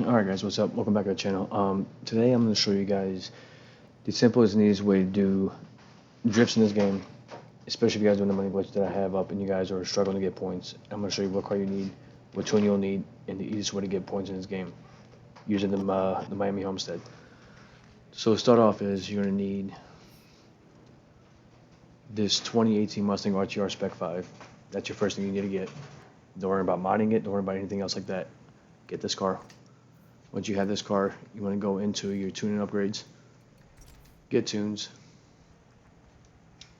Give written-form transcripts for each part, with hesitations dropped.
Alright guys, what's up? Welcome back to the channel. Today I'm going to show you guys the simplest and easiest way to do drifts in this game, especially if you guys doing the money glitch that I have up and you guys are struggling to get points. I'm going to show you what car you need, what tune you'll need, and the easiest way to get points in this game using the Miami Homestead. So to start off is you're going to need this 2018 Mustang RTR Spec 5. That's your first thing you need to get. Don't worry about modding it, don't worry about anything else like that. Get this car. Once you have this car, you want to go into your tuning upgrades, get tunes,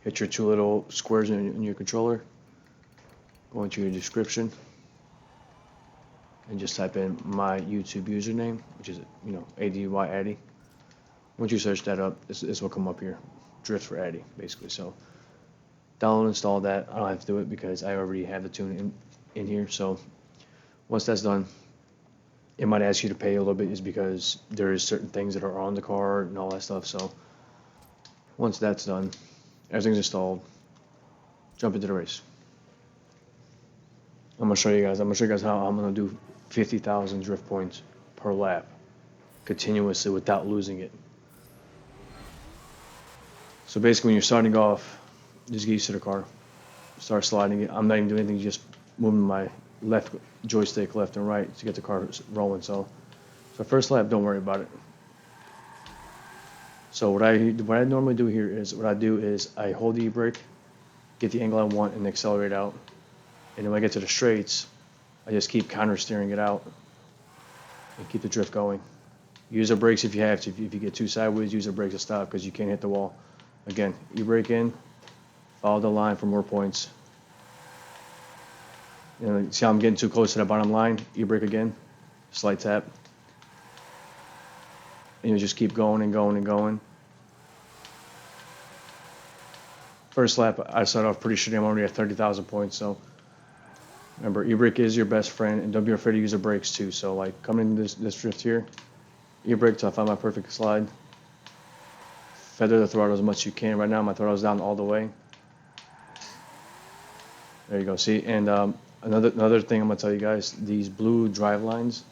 hit your two little squares in your controller, go into your description, and just type in my YouTube username, which is, ADY Addy. Once you search that up, this will come up here, Drift for Addy, basically. So download and install that. I don't have to do it because I already have the tune in here. So once that's done, it might ask you to pay a little bit is because there is certain things that are on the car and all that stuff. So once that's done, everything's installed, jump into the race. I'm gonna show you guys how I'm gonna do 50,000 drift points per lap continuously without losing it. So basically when you're starting off, just get used to the car, start sliding it. I'm not even doing anything, just moving my left joystick left and right to get the car rolling. So first lap, don't worry about it. So what I normally do here is I hold the e-brake, get the angle I want, and accelerate out. And then when I get to the straights, I just keep counter steering it out and keep the drift going. Use the brakes if you have to. If you get too sideways, use the brakes to stop because you can't hit the wall. Again, e-brake in, follow the line for more points. See how I'm getting too close to the bottom line? E-brake again, slight tap. And you just keep going and going and going. First lap, I started off pretty shitty. I'm already at 30,000 points. So remember, e-brake is your best friend, and don't be afraid to use the brakes too. So like coming into this drift here, e-brake till I find my perfect slide. Feather the throttle as much as you can. Right now, my throttle's down all the way. There you go. See, and another thing I'm gonna tell you guys: these blue drive lines.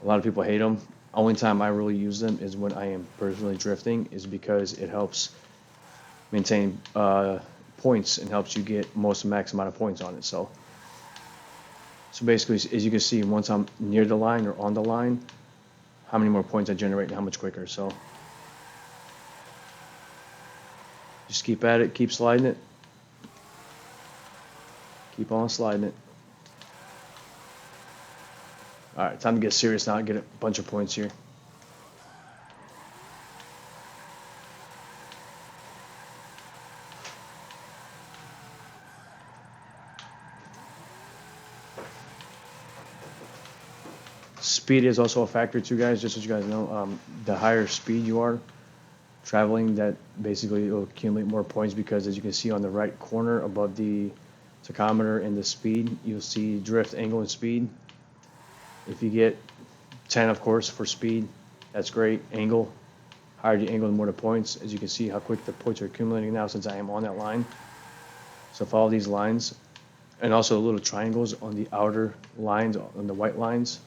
A lot of people hate them. Only time I really use them is when I am personally drifting, is because it helps maintain points and helps you get most max amount of points on it. So basically, as you can see, once I'm near the line or on the line, how many more points I generate and how much quicker. So just keep at it, keep sliding it, keep on sliding it. All right, time to get serious now. Get a bunch of points here. Speed is also a factor too, guys. Just so you guys know, the higher speed you are traveling, that basically will accumulate more points, because as you can see on the right corner above the tachometer and the speed, you'll see drift, angle, and speed. If you get 10, of course, for speed, that's great. Angle, higher the angle, the more the points. As you can see how quick the points are accumulating now since I am on that line. So follow these lines, and also little triangles on the outer lines, on the white lines,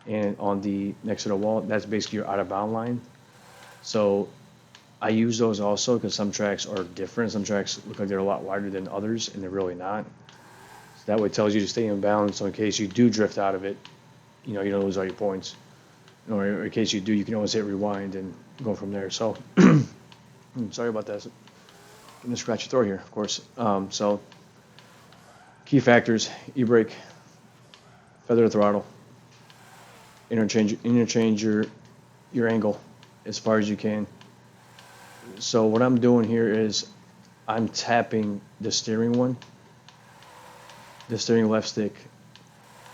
and on the next to the wall. That's basically your out of bound line. So I use those also because some tracks are different. Some tracks look like they're a lot wider than others, and they're really not. So that way it tells you to stay in bounds, so in case you do drift out of it, you don't lose all your points. Or in case you do, you can always hit rewind and go from there. So sorry about that. I'm gonna scratch your throat here, of course. So key factors: e-brake, feather the throttle, interchange your angle as far as you can. So what I'm doing here is I'm tapping the steering left stick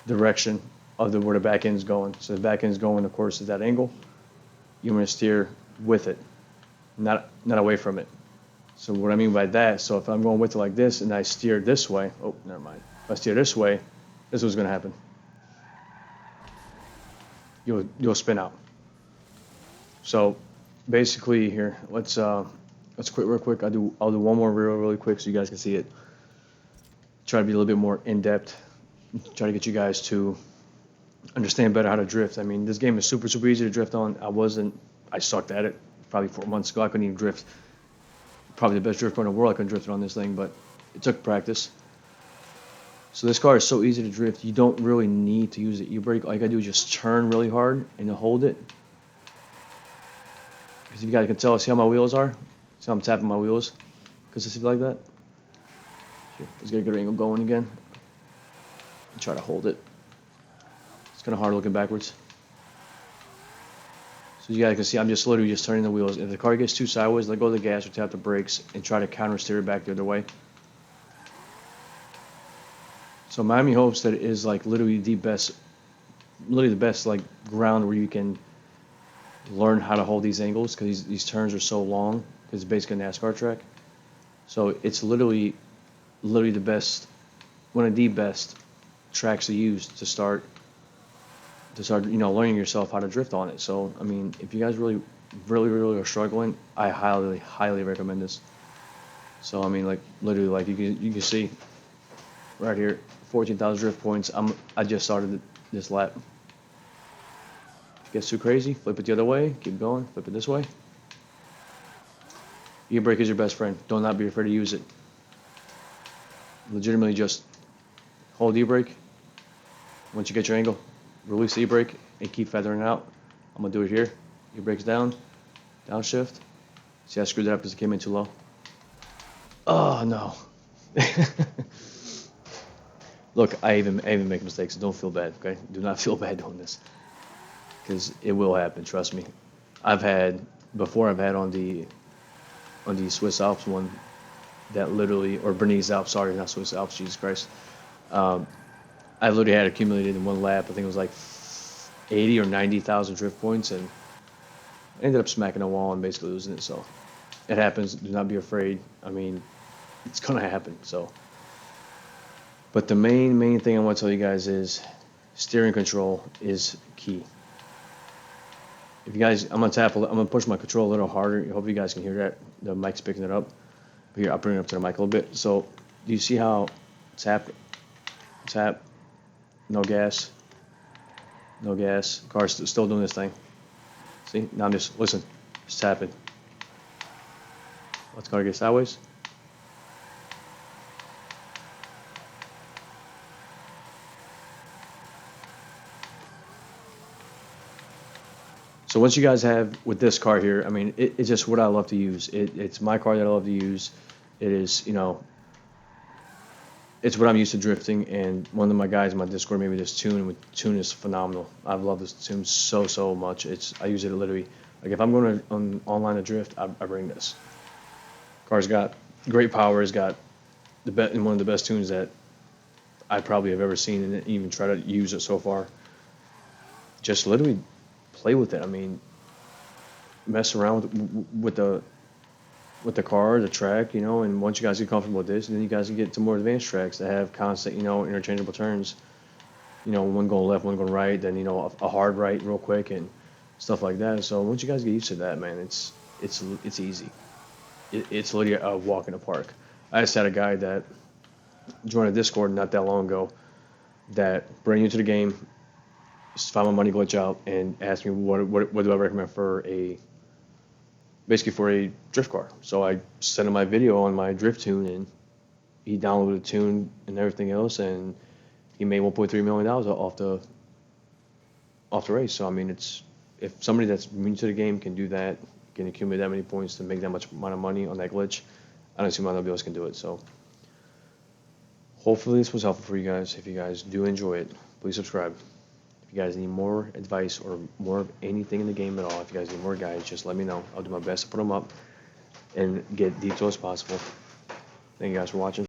direction of where the back end is going. So the back end is going, of course, is that angle. You want to steer with it, not away from it. So what I mean by that, so if I'm going with it like this and I steer this way, oh, never mind. If I steer this way, this is what's going to happen. You'll spin out. So basically here, let's quit real quick. I'll do one more really quick so you guys can see it. Try to be a little bit more in depth. Try to get you guys to understand better how to drift. I mean, this game is super, super easy to drift on. I sucked at it probably 4 months ago. I couldn't even drift. Probably the best drifter in the world. I couldn't drift on this thing, but it took practice. So this car is so easy to drift. You don't really need to use the e-brake. All you gotta do is just turn really hard and you hold it. Because if you guys can tell, see how my wheels are? See how I'm tapping my wheels? Consistency like that. Here, let's get a good angle going again. And try to hold it. It's kind of hard looking backwards. So you guys can see I'm just literally just turning the wheels. If the car gets too sideways, let go of the gas or tap the brakes and try to counter steer it back the other way. So Miami Homestead is like literally the best like ground where you can learn how to hold these angles because these turns are so long because it's basically a NASCAR track. So it's literally the best, one of the best tracks to use to start learning yourself how to drift on it. So I mean, if you guys really are struggling, I highly recommend this. So I mean, like literally, like you can see right here, 14,000 drift points. I just started this lap. If it gets too crazy, flip it the other way, keep going, flip it this way. E-brake is your best friend. Do not be afraid to use it. Legitimately just hold e-brake. Once you get your angle, release the e-brake and keep feathering out. I'm gonna do it here. E-brake's down, downshift. See, I screwed that up because it came in too low. Oh no. Look, I even make mistakes. Don't feel bad, okay? Do not feel bad doing this, because it will happen. Trust me. I've had on the Swiss Alps one that literally, or Bernese Alps, sorry, not Swiss Alps. Jesus Christ. I literally had accumulated in one lap. I think it was like 80 or 90,000 drift points, and I ended up smacking a wall and basically losing it. So it happens. Do not be afraid. I mean, it's gonna happen. So. But the main thing I want to tell you guys is steering control is key. If you guys, I'm gonna push my control a little harder. I hope you guys can hear that. The mic's picking it up. But here, I'll bring it up to the mic a little bit. So, do you see how tap, no gas, car's still doing this thing. See, now I'm just, listen, just tapping. Let's car get sideways. So once you guys have with this car here, I mean, it's just what I love to use. It's my car that I love to use. It is, it's what I'm used to drifting. And one of my guys in my Discord made me this tune, and the tune is phenomenal. I've loved this tune so much. I use it literally, like if I'm going online to drift, I bring this. Car's got great power. It's got one of the best tunes that I probably have ever seen, and even try to use it so far. Just literally play with it. I mean, mess around with the car, the track, and once you guys get comfortable with this, then you guys can get to more advanced tracks that have constant, interchangeable turns. One going left, one going right, then a hard right real quick and stuff like that. So once you guys get used to that, man, it's easy. It's literally a walk in the park. I just had a guy that joined a Discord not that long ago that brand new to the game, just found my money glitch out and asked me what do I recommend for a drift car. So I sent him my video on my drift tune, and he downloaded the tune and everything else, and he made $1.3 million off the race. So I mean, if somebody that's new to the game can do that, can accumulate that many points to make that much amount of money on that glitch, I don't see why nobody else can do it. So hopefully this was helpful for you guys. If you guys do enjoy it, please subscribe. If you guys need more advice or more of anything in the game at all, if you guys need more guides, just let me know. I'll do my best to put them up and get detailed as possible. Thank you guys for watching.